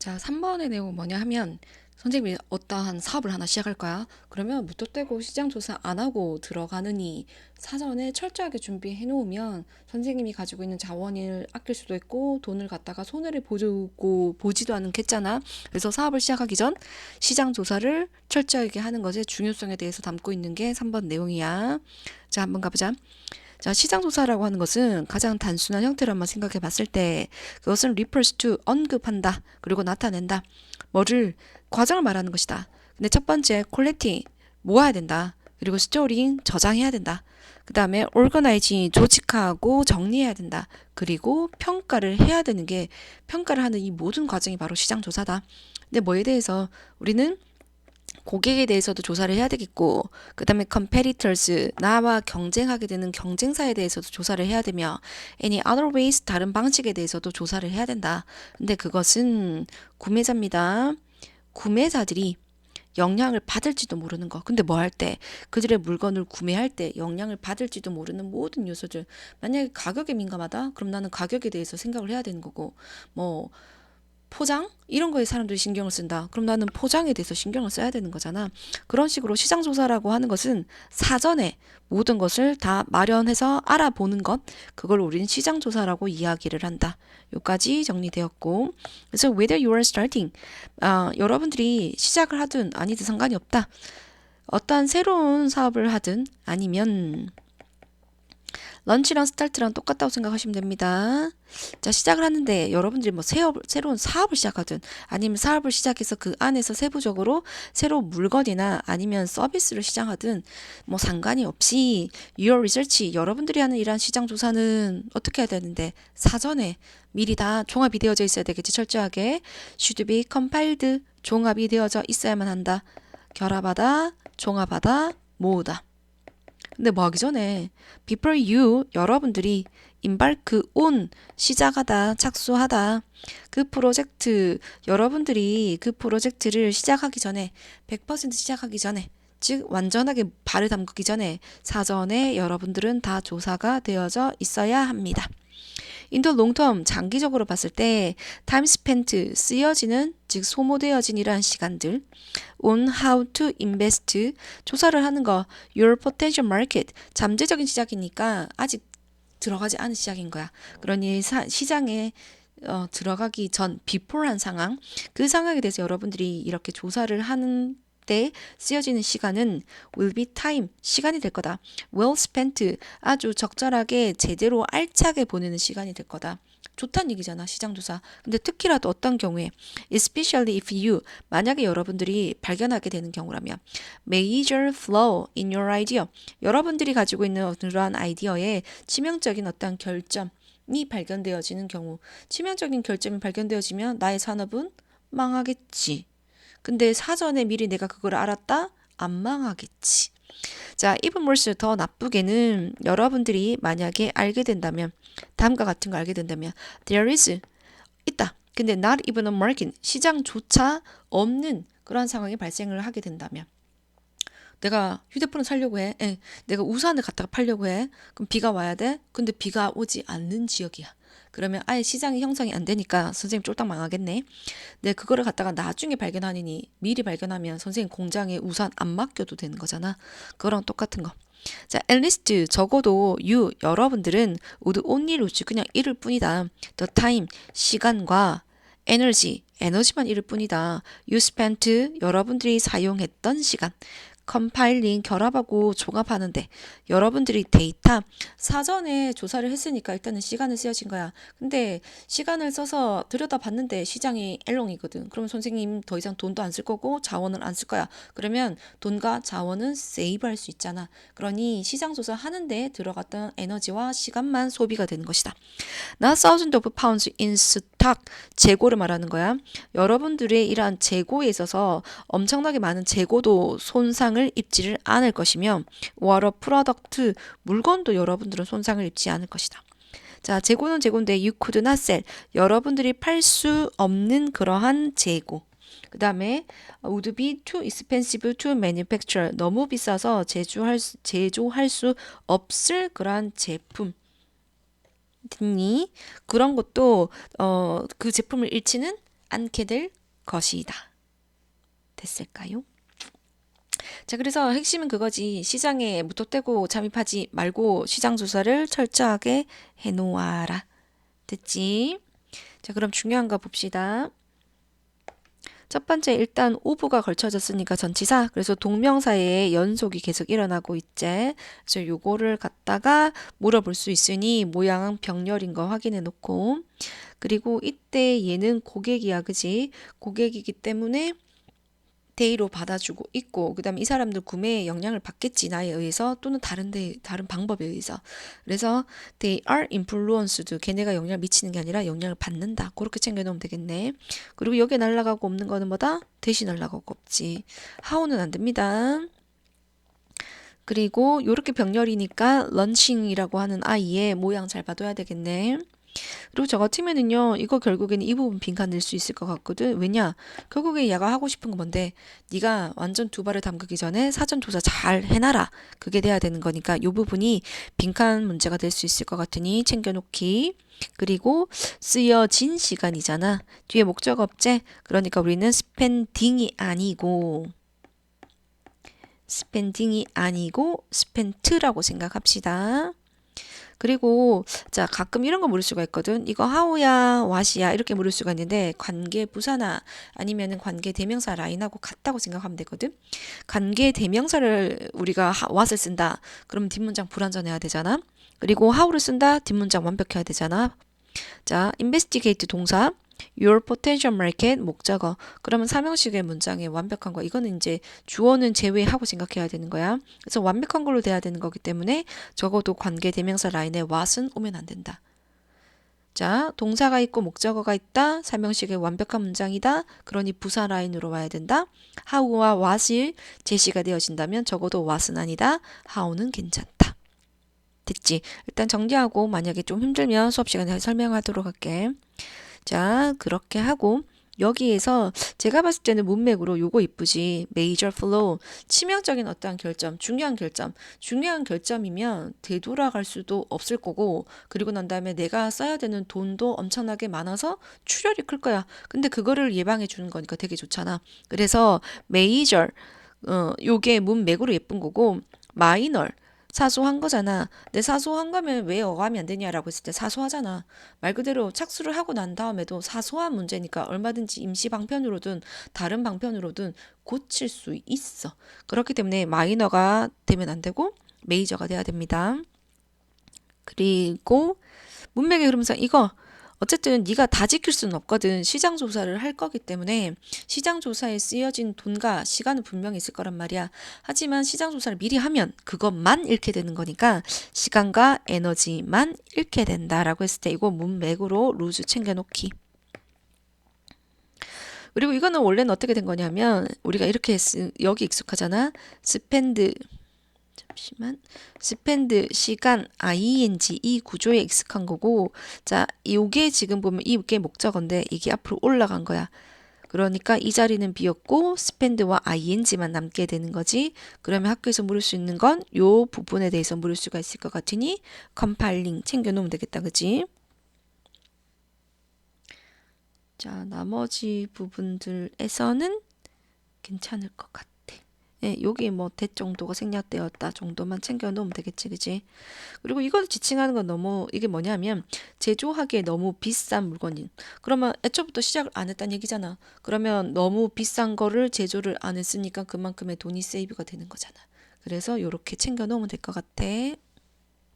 자, 3번의 내용은 뭐냐 하면 선생님이 어떠한 사업을 하나 시작할 거야. 그러면 무턱대고 시장 조사 안 하고 들어가느니 사전에 철저하게 준비해 놓으면 선생님이 가지고 있는 자원을 아낄 수도 있고 돈을 갖다가 손해를 보지도 않겠잖아. 그래서 사업을 시작하기 전 시장 조사를 철저하게 하는 것의 중요성에 대해서 담고 있는 게 3번 내용이야. 자, 한번 가보자. 자, 시장 조사라고 하는 것은 가장 단순한 형태로 한번 생각해 봤을 때 그것은 refers to 언급한다. 그리고 나타낸다. 뭐를 과정을 말하는 것이다. 근데 첫 번째 콜렉팅 모아야 된다. 그리고 스토링 저장해야 된다. 그 다음에 organizing 조직하고 정리해야 된다. 그리고 평가를 해야 되는 게 평가를 하는 이 모든 과정이 바로 시장 조사다. 근데 뭐에 대해서 우리는 고객에 대해서도 조사를 해야 되겠고, 그 다음에 competitors, 나와 경쟁하게 되는 경쟁사에 대해서도 조사를 해야 되며, any other ways, 다른 방식에 대해서도 조사를 해야 된다. 근데 그것은 구매자입니다. 구매자들이 영향을 받을지도 모르는 거. 근데 뭐 할 때, 그들의 물건을 구매할 때 영향을 받을지도 모르는 모든 요소들. 만약에 가격에 민감하다? 그럼 나는 가격에 대해서 생각을 해야 되는 거고, 뭐, 포장? 이런 거에 사람들이 신경을 쓴다. 그럼 나는 포장에 대해서 신경을 써야 되는 거잖아. 그런 식으로 시장 조사라고 하는 것은 사전에 모든 것을 다 마련해서 알아보는 것. 그걸 우리는 시장 조사라고 이야기를 한다. 여기까지 정리되었고. 그래서 whether you are starting, 여러분들이 시작을 하든 아니든 상관이 없다. 어떠한 새로운 사업을 하든 아니면 런치랑 스타트랑 똑같다고 생각하시면 됩니다. 자, 시작을 하는데 여러분들이 뭐 새로운 사업을 시작하든 아니면 사업을 시작해서 그 안에서 세부적으로 새로운 물건이나 아니면 서비스를 시작하든 뭐 상관이 없이 your research, 여러분들이 하는 이러한 시장 조사는 어떻게 해야 되는데 사전에 미리 다 종합이 되어져 있어야 되겠지. 철저하게 should be compiled, 종합이 되어져 있어야만 한다. 결합하다, 종합하다, 모으다. 근데 뭐 하기 전에 before you, 여러분들이 embark on, 시작하다, 착수하다, 그 프로젝트, 여러분들이 그 프로젝트를 시작하기 전에 100% 시작하기 전에, 즉 완전하게 발을 담그기 전에 사전에 여러분들은 다 조사가 되어져 있어야 합니다. In the long term, 장기적으로 봤을 때 time spent, 쓰여지는, 즉 소모되어진 이러한 시간들, on how to invest, 조사를 하는 거, your potential market, 잠재적인 시작이니까 아직 들어가지 않은 시작인 거야. 그러니 시장에 들어가기 전 before한 상황, 그 상황에 대해서 여러분들이 이렇게 조사를 하는 때 쓰여지는 시간은 will be time, 시간이 될 거다. well spent, 아주 적절하게 제대로 알차게 보내는 시간이 될 거다. 좋다는 얘기잖아, 시장조사. 근데 특히라도 어떤 경우에, especially if you, 만약에 여러분들이 발견하게 되는 경우라면, major flaw in your idea, 여러분들이 가지고 있는 그러한 아이디어에 치명적인 어떤 결점이 발견되어지는 경우, 치명적인 결점이 발견되어지면 나의 산업은 망하겠지. 근데 사전에 미리 내가 그걸 알았다? 안 망하겠지. 자, even worse, 더 나쁘게는 여러분들이 만약에 알게 된다면, 다음과 같은 거 알게 된다면, there is, 있다. 근데 not even a market, 시장조차 없는 그런 상황이 발생을 하게 된다면, 내가 휴대폰을 사려고 해. 내가 우산을 갖다가 팔려고 해. 그럼 비가 와야 돼? 근데 비가 오지 않는 지역이야. 그러면 아예 시장이 형성이 안 되니까 선생님 쫄딱 망하겠네. 근데 그거를 갖다가 나중에 발견하니 미리 발견하면 선생님 공장에 우산 안 맡겨도 되는 거잖아. 그거랑 똑같은 거. 자, at least 적어도 you, 여러분들은 would only lose, 그냥 잃을 뿐이다. the time, 시간과 energy, 에너지만 잃을 뿐이다. you spent, 여러분들이 사용했던 시간. 컴파일링, 결합하고 종합하는데 여러분들이 데이터 사전에 조사를 했으니까 일단은 시간을 쓰여진 거야. 근데 시간을 써서 들여다봤는데 시장이 엘롱이거든. 그럼 선생님 더 이상 돈도 안 쓸 거고 자원을 안 쓸 거야. 그러면 돈과 자원은 세이브할 수 있잖아. 그러니 시장 조사 하는데 들어갔던 에너지와 시간만 소비가 되는 것이다. Not thousands of pounds in stock, 재고를 말하는 거야. 여러분들의 이러한 재고에 있어서 엄청나게 많은 재고도 손상을 입지를 않을 것이며 water product, 물건도 여러분들은 손상을 입지 않을 것이다. 자, 재고는 재고인데 you could not sell, 여러분들이 팔 수 없는 그러한 재고. 그 다음에 would be too expensive to manufacture, 너무 비싸서 제조할 수 없을 그러한 제품. 듣니? 그런 것도 그 제품을 잃지는 않게 될 것이다. 됐을까요? 자, 그래서 핵심은 그거지. 시장에 무턱대고 잠입하지 말고 시장 조사를 철저하게 해놓아라. 됐지? 자, 그럼 중요한 거 봅시다. 첫 번째 일단 오브가 걸쳐졌으니까 전치사. 그래서 동명사의 연속이 계속 일어나고 있지. 그래서 요거를 갖다가 물어볼 수 있으니 모양 병렬인 거 확인해 놓고. 그리고 이때 얘는 고객이야, 그지? 고객이기 때문에 데이로 받아주고 있고, 그 다음에 이 사람들 구매에 영향을 받겠지, 나에 의해서, 또는 다른 방법에 의해서. 그래서 they are influenced. 걔네가 영향을 미치는 게 아니라 영향을 받는다. 그렇게 챙겨놓으면 되겠네. 그리고 여기에 날라가고 없는 거는 뭐다? 대신 날라가고 없지. how는 안 됩니다. 그리고 요렇게 병렬이니까 런칭이라고 하는 아이의 모양 잘 봐둬야 되겠네. 그리고 저 같으면은요, 이거 결국에는 이 부분 빈칸 낼 수 있을 것 같거든. 왜냐? 결국에 얘가 하고 싶은 건 뭔데? 네가 완전 두 발을 담그기 전에 사전 조사 잘 해놔라. 그게 돼야 되는 거니까 이 부분이 빈칸 문제가 될 수 있을 것 같으니 챙겨놓기. 그리고 쓰여진 시간이잖아. 뒤에 목적 없제? 그러니까 우리는 스펜딩이 아니고 스펜트라고 생각합시다. 그리고 자, 가끔 이런 거 물을 수가 있거든. 이거 하우야, 왓이야 이렇게 물을 수가 있는데 관계 부사나 아니면은 관계 대명사 라인하고 같다고 생각하면 되거든. 관계 대명사를 우리가 왓을 쓴다. 그러면 뒷문장 불완전해야 되잖아. 그리고 how를 쓴다. 뒷문장 완벽해야 되잖아. 자, investigate 동사, your potential market 목적어. 그러면 삼형식의 문장에 완벽한 거. 이거는 이제 주어는 제외하고 생각해야 되는 거야. 그래서 완벽한 걸로 돼야 되는 거기 때문에 적어도 관계 대명사 라인에 what은 오면 안 된다. 자, 동사가 있고 목적어가 있다. 삼형식의 완벽한 문장이다. 그러니 부사 라인으로 와야 된다. how와 what이 제시가 되어진다면 적어도 what은 아니다. how는 괜찮다. 됐지? 일단 정리하고 만약에 좀 힘들면 수업 시간에 설명하도록 할게. 자, 그렇게 하고 여기에서 제가 봤을 때는 문맥으로 요거 이쁘지. major flaw, 치명적인 어떠한 결점, 중요한 결점이면 되돌아갈 수도 없을 거고, 그리고 난 다음에 내가 써야 되는 돈도 엄청나게 많아서 출혈이 클 거야. 근데 그거를 예방해 주는 거니까 되게 좋잖아. 그래서 major, 요게 문맥으로 예쁜 거고, minor, 사소한 거잖아. 근데 사소한 거면 왜 어감이 안 되냐라고 했을 때 사소하잖아. 말 그대로 착수를 하고 난 다음에도 사소한 문제니까 얼마든지 임시 방편으로든 다른 방편으로든 고칠 수 있어. 그렇기 때문에 마이너가 되면 안 되고 메이저가 돼야 됩니다. 그리고 문맥의 흐름상 이거 어쨌든 네가 다 지킬 수는 없거든. 시장 조사를 할 거기 때문에 시장 조사에 쓰여진 돈과 시간은 분명히 있을 거란 말이야. 하지만 시장 조사를 미리 하면 그것만 잃게 되는 거니까 시간과 에너지만 잃게 된다라고 했을 때 이거 문맥으로 루즈 챙겨놓기. 그리고 이거는 원래는 어떻게 된 거냐면 우리가 이렇게 여기 익숙하잖아. 스펜드 잠시만. 스펜드 시간 ing 이 구조에 익숙한 거고 자, 요게 지금 보면 이게 목적어인데 이게 앞으로 올라간 거야. 그러니까 이 자리는 비었고 스펜드와 ing만 남게 되는 거지. 그러면 학교에서 물을 수 있는 건 요 부분에 대해서 물을 수가 있을 것 같으니 컴파일링 챙겨 놓으면 되겠다. 그지? 자, 나머지 부분들에서는 괜찮을 것 같아. 예, 여기 뭐 대 정도가 생략되었다 정도만 챙겨 놓으면 되겠지, 그지? 그리고 이걸 지칭하는 건 너무 이게 뭐냐면 제조하기에 너무 비싼 물건인. 그러면 애초부터 시작을 안 했다는 얘기잖아. 그러면 너무 비싼 거를 제조를 안 했으니까 그만큼의 돈이 세이브가 되는 거잖아. 그래서 요렇게 챙겨 놓으면 될 것 같아.